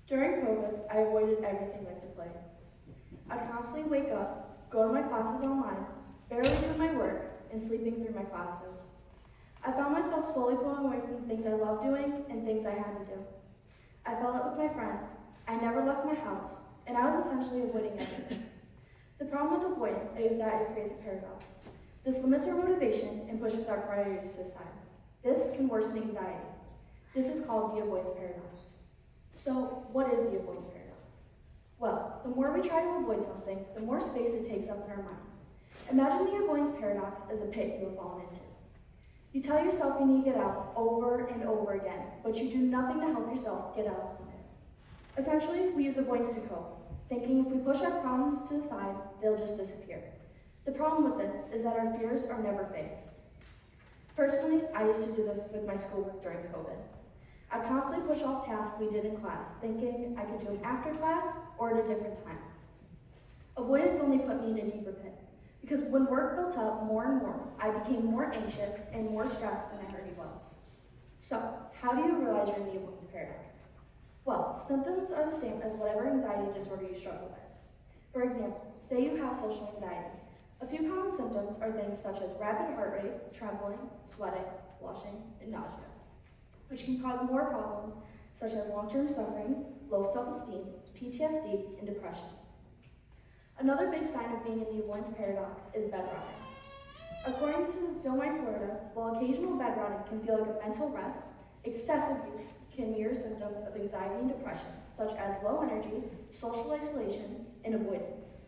During COVID, I avoided everything like to play. I'd constantly wake up, go to my classes online, barely do my work, and sleeping through my classes. I found myself slowly pulling away from the things I loved doing and things I had to do. I fell out with my friends, I never left my house, and I was essentially avoiding everything. The problem with avoidance is that it creates a paradox. This limits our motivation and pushes our priorities to the side. This can worsen anxiety. This is called the avoidance paradox. So, what is the avoidance paradox? Well, the more we try to avoid something, the more space it takes up in our mind. Imagine the avoidance paradox as a pit you have fallen into. You tell yourself you need to get out over and over again, but you do nothing to help yourself get out from it. Essentially, we use avoidance to cope, thinking if we push our problems to the side, they'll just disappear. The problem with this is that our fears are never faced. Personally, I used to do this with my schoolwork during COVID. I constantly push off tasks we did in class, thinking I could do them after class or at a different time. Avoidance only put me in a deeper pit, because when work built up more and more, I became more anxious and more stressed than I already was. So, how do you realize you're in the avoidance paradox? Well, symptoms are the same as whatever anxiety disorder you struggle with. For example, say you have social anxiety. A few common symptoms are things such as rapid heart rate, trembling, sweating, blushing, and nausea, which can cause more problems such as long-term suffering, low self-esteem, PTSD, and depression. Another big sign of being in the avoidance paradox is bed rotting. According to Stillmind Florida, while occasional bed rotting can feel like a mental rest, excessive use can mirror symptoms of anxiety and depression, such as low energy, social isolation, and avoidance.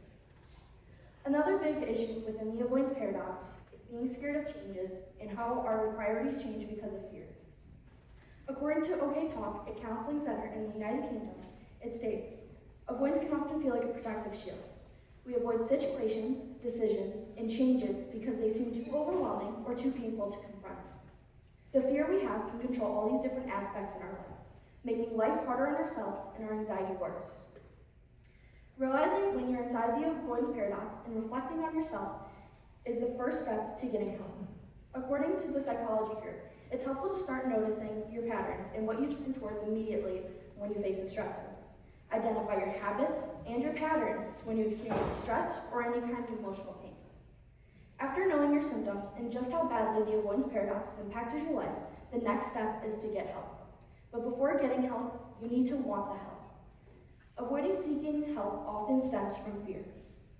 Another big issue within the avoidance paradox is being scared of changes and how our priorities change because of fear. According to OK Talk, a counseling center in the United Kingdom, it states, avoidance can often feel like a protective shield. We avoid situations, decisions, and changes because they seem too overwhelming or too painful to confront. The fear we have can control all these different aspects in our lives, making life harder on ourselves and our anxiety worse. Realizing when you're inside the avoidance paradox and reflecting on yourself is the first step to getting help. According to the psychology group, it's helpful to start noticing your patterns and what you turn towards immediately when you face a stressor. Identify your habits and your patterns when you experience stress or any kind of emotional pain. After knowing your symptoms and just how badly the avoidance paradox has impacted your life, the next step is to get help. But before getting help, you need to want the help. Avoiding seeking help often stems from fear,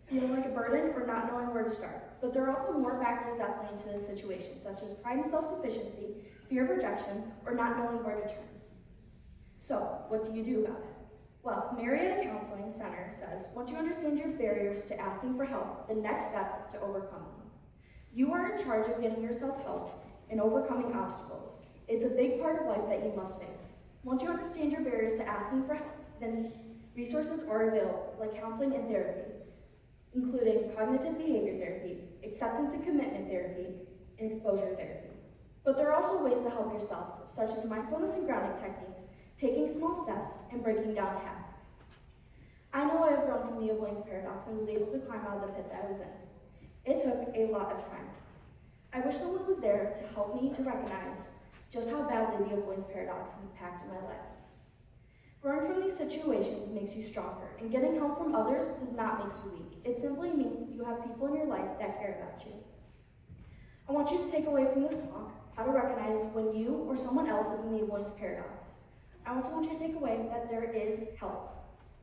feeling like a burden or not knowing where to start. But there are also more factors that play into this situation, such as pride and self-sufficiency, fear of rejection, or not knowing where to turn. So, what do you do about it? Well, Marietta Counseling Center says, once you understand your barriers to asking for help, the next step is to overcome them. You are in charge of getting yourself help and overcoming obstacles. It's a big part of life that you must face. Once you understand your barriers to asking for help, then resources are available, like counseling and therapy, including cognitive behavior therapy, acceptance and commitment therapy, and exposure therapy. But there are also ways to help yourself, such as mindfulness and grounding techniques, taking small steps, and breaking down tasks. I know I have grown from the avoidance paradox and was able to climb out of the pit that I was in. It took a lot of time. I wish someone was there to help me to recognize just how badly the avoidance paradox has impacted my life. Growing from these situations makes you stronger, and getting help from others does not make you weak. It simply means you have people in your life that care about you. I want you to take away from this talk how to recognize when you or someone else is in the avoidance paradox. I also want you to take away that there is help.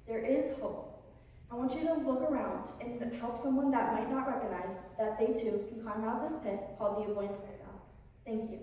There is hope. I want you to look around and help someone that might not recognize that they too can climb out of this pit called the avoidance paradox. Thank you.